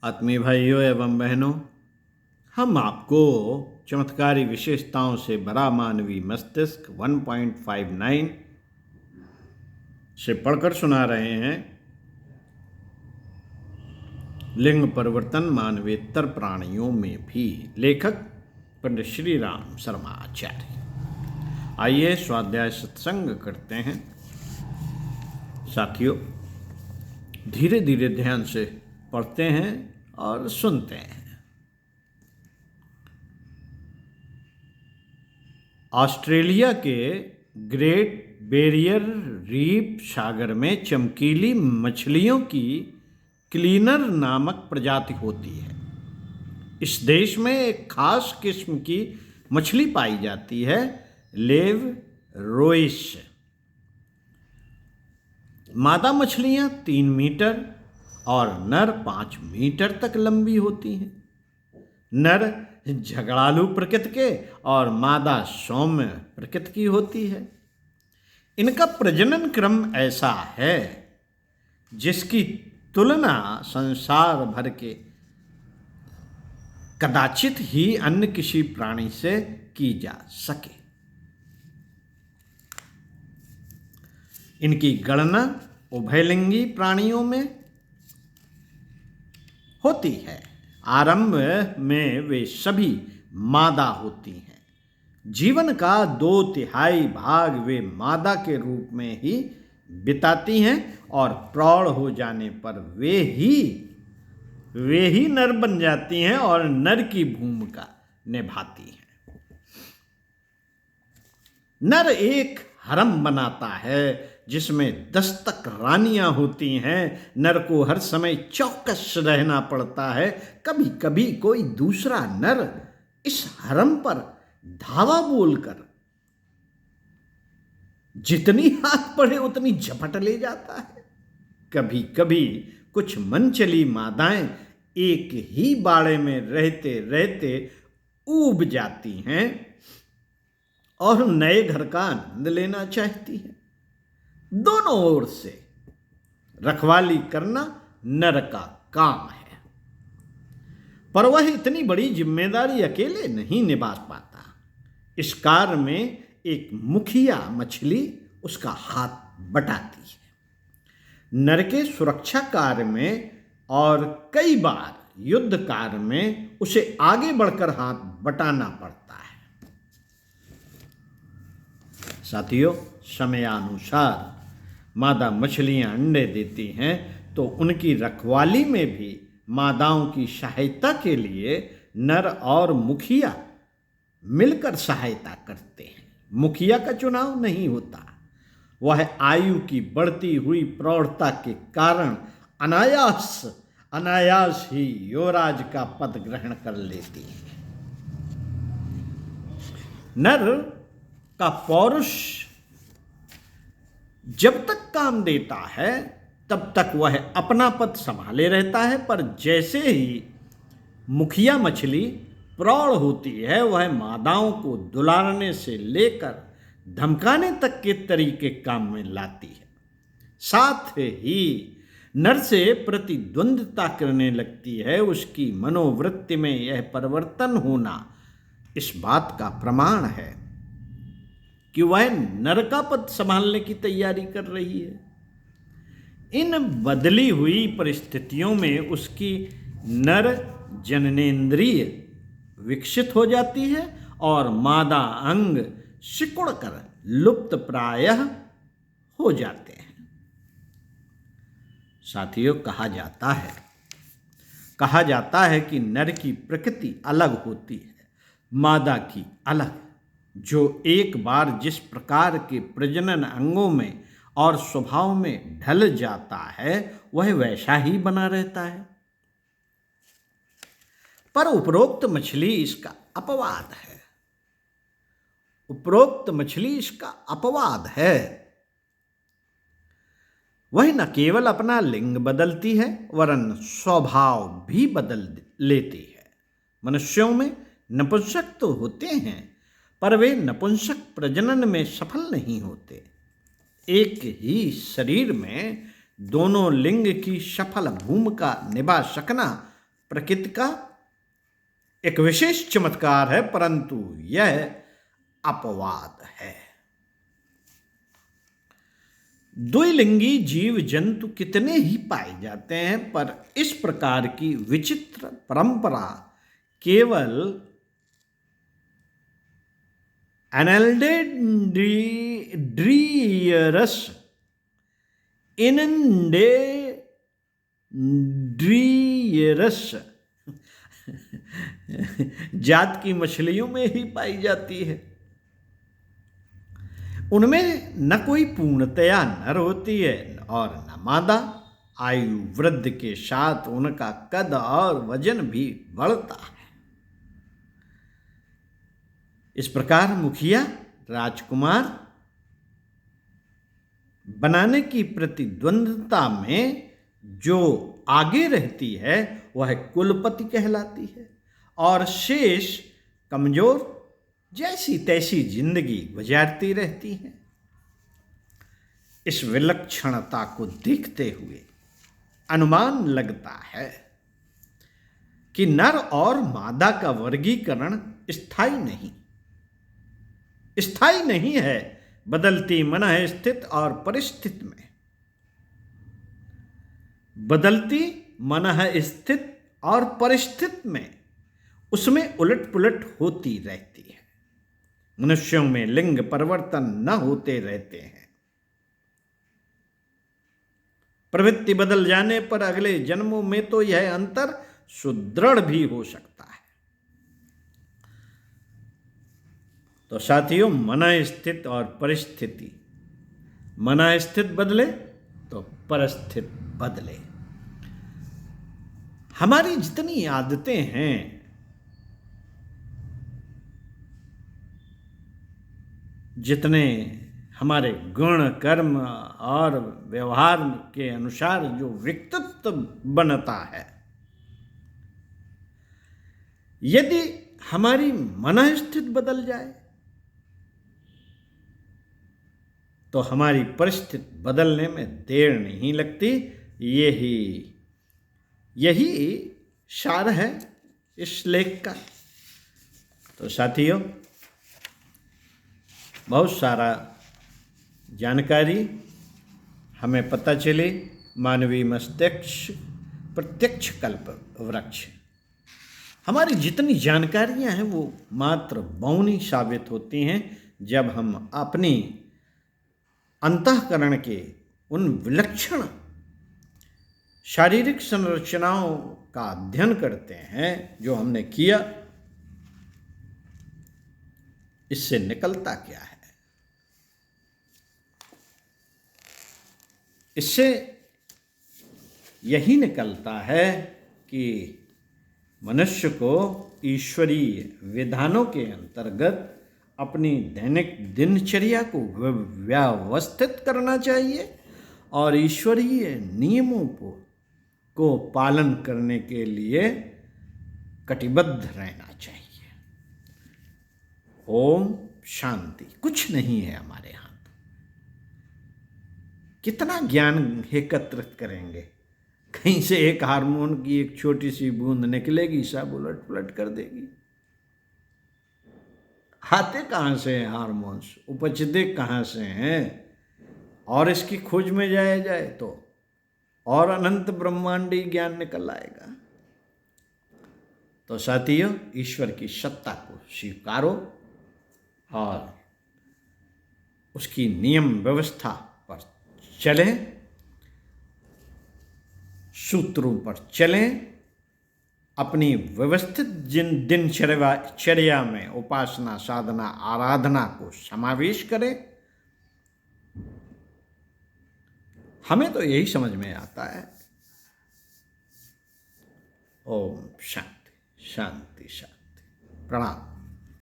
आत्मीय भाइयों एवं बहनों, हम आपको चमत्कारी विशेषताओं से भरा मानवीय मस्तिष्क 1.59 से पढ़कर सुना रहे हैं। लिंग परिवर्तन मानवेतर प्राणियों में भी, लेखक पंडित श्री राम शर्मा आचार्य। आइए स्वाध्याय सत्संग करते हैं। साथियों, धीरे धीरे ध्यान से पढ़ते हैं और सुनते हैं। ऑस्ट्रेलिया के ग्रेट बैरियर रीफ सागर में चमकीली मछलियों की क्लीनर नामक प्रजाति होती है। इस देश में एक खास किस्म की मछली पाई जाती है, लेव रोइस। मादा मछलियां 3 मीटर और नर 5 मीटर तक लंबी होती हैं। नर झगड़ालू प्रकृति के और मादा सौम्य प्रकृति की होती है। इनका प्रजनन क्रम ऐसा है जिसकी तुलना संसार भर के कदाचित ही अन्य किसी प्राणी से की जा सके। इनकी गणना उभयलिंगी प्राणियों में होती है। आरंभ में वे सभी मादा होती हैं। जीवन का 2/3 भाग वे मादा के रूप में ही बिताती हैं और प्रौढ़ हो जाने पर वे ही नर बन जाती हैं और नर की भूमिका निभाती हैं। नर एक हरम बनाता है जिसमें 10 तक रानियां होती हैं। नर को हर समय चौकस रहना पड़ता है। कभी कभी कोई दूसरा नर इस हरम पर धावा बोलकर जितनी हाथ पड़े उतनी झपट ले जाता है। कभी कभी कुछ मनचली मादाएं एक ही बाड़े में रहते रहते ऊब जाती हैं और नए घर का आनंद लेना चाहती हैं। दोनों ओर से रखवाली करना नर का काम है, पर वह इतनी बड़ी जिम्मेदारी अकेले नहीं निभा पाता। इस कार्य में एक मुखिया मछली उसका हाथ बटाती है। नर के सुरक्षा कार्य में और कई बार युद्ध कार्य में उसे आगे बढ़कर हाथ बटाना पड़ता है। साथियों, समयानुसार मादा मछलियां अंडे देती हैं तो उनकी रखवाली में भी मादाओं की सहायता के लिए नर और मुखिया मिलकर सहायता करते हैं। मुखिया का चुनाव नहीं होता, वह आयु की बढ़ती हुई प्रौढ़ता के कारण अनायास ही युवराज का पद ग्रहण कर लेती है। नर का पौरुष जब तक काम देता है तब तक वह अपना पद संभाले रहता है, पर जैसे ही मुखिया मछली प्रौढ़ होती है वह मादाओं को दुलारने से लेकर धमकाने तक के तरीके काम में लाती है। साथ ही नर से प्रतिद्वंद्विता करने लगती है। उसकी मनोवृत्ति में यह परिवर्तन होना इस बात का प्रमाण है कि वह नर का पद संभालने की तैयारी कर रही है। इन बदली हुई परिस्थितियों में उसकी नर जननेंद्रिय विकसित हो जाती है और मादा अंग सिकुड़कर लुप्त प्रायः हो जाते हैं। साथियों, कहा जाता है कि नर की प्रकृति अलग होती है, मादा की अलग। जो एक बार जिस प्रकार के प्रजनन अंगों में और स्वभाव में ढल जाता है वह वैसा ही बना रहता है। पर उपरोक्त मछली इसका अपवाद है। वह न केवल अपना लिंग बदलती है वरन स्वभाव भी बदल लेती है। मनुष्यों में नपुंसक तो होते हैं पर वे नपुंसक प्रजनन में सफल नहीं होते। एक ही शरीर में दोनों लिंग की सफल भूमिका निभा सकना प्रकृति का एक विशेष चमत्कार है, परंतु यह अपवाद है। द्विलिंगी जीव जंतु कितने ही पाए जाते हैं, पर इस प्रकार की विचित्र परंपरा केवल एनल्डेड्रियरस इनडेड्रियरस जात की मछलियों में ही पाई जाती है। उनमें न कोई पूर्णतया नर होती है और न मादा। आयु वृद्धि के साथ उनका कद और वजन भी बढ़ता है। इस प्रकार मुखिया राजकुमार बनाने की प्रतिद्वंद्विता में जो आगे रहती है वह कुलपति कहलाती है, और शेष कमजोर जैसी तैसी जिंदगी गुजारती रहती है। इस विलक्षणता को देखते हुए अनुमान लगता है कि नर और मादा का वर्गीकरण स्थायी नहीं है, बदलती मनः स्थिति और परिस्थिति में, बदलती मनः स्थिति और परिस्थिति में उसमें उलट पुलट होती रहती है। मनुष्यों में लिंग परिवर्तन न होते रहते हैं। प्रवृत्ति बदल जाने पर अगले जन्मों में तो यह अंतर सुदृढ़ भी हो सकता है। तो साथियों, मन स्थिति और परिस्थिति, मन स्थिति बदले तो परिस्थिति बदले। हमारी जितनी आदतें हैं, जितने हमारे गुण कर्म और व्यवहार के अनुसार जो व्यक्तित्व बनता है, यदि हमारी मन स्थिति बदल जाए तो हमारी परिस्थिति बदलने में देर नहीं लगती। यही सार है इस लेख का। तो साथियों, बहुत सारा जानकारी हमें पता चली। मानवीय मस्तिष्क प्रत्यक्ष कल्प वृक्ष। हमारी जितनी जानकारियां हैं वो मात्र मौनी साबित होती हैं जब हम अपनी अंतःकरण के उन विलक्षण शारीरिक संरचनाओं का अध्ययन करते हैं जो हमने किया। इससे निकलता क्या है? इससे यही निकलता है कि मनुष्य को ईश्वरीय विधानों के अंतर्गत अपनी दैनिक दिनचर्या को व्यवस्थित करना चाहिए और ईश्वरीय नियमों को पालन करने के लिए कटिबद्ध रहना चाहिए। ओम शांति। कुछ नहीं है हमारे हाथ। कितना ज्ञान एकत्रित करेंगे? कहीं से एक हार्मोन की एक छोटी सी बूंद निकलेगी, सब उलट पुलट कर देगी। आते कहाँ से हैं हार्मोन्स? उपजते कहाँ से हैं? और इसकी खोज में जाया जाए तो और अनंत ब्रह्मांडी ज्ञान निकल आएगा। तो साथियों, ईश्वर की सत्ता को स्वीकारो और उसकी नियम व्यवस्था पर चलें, सूत्रों पर चलें। अपनी व्यवस्थित दिनचर्या में उपासना, साधना, आराधना को समावेश करें। हमें तो यही समझ में आता है। ओम शांति शांति शांति। प्रणाम।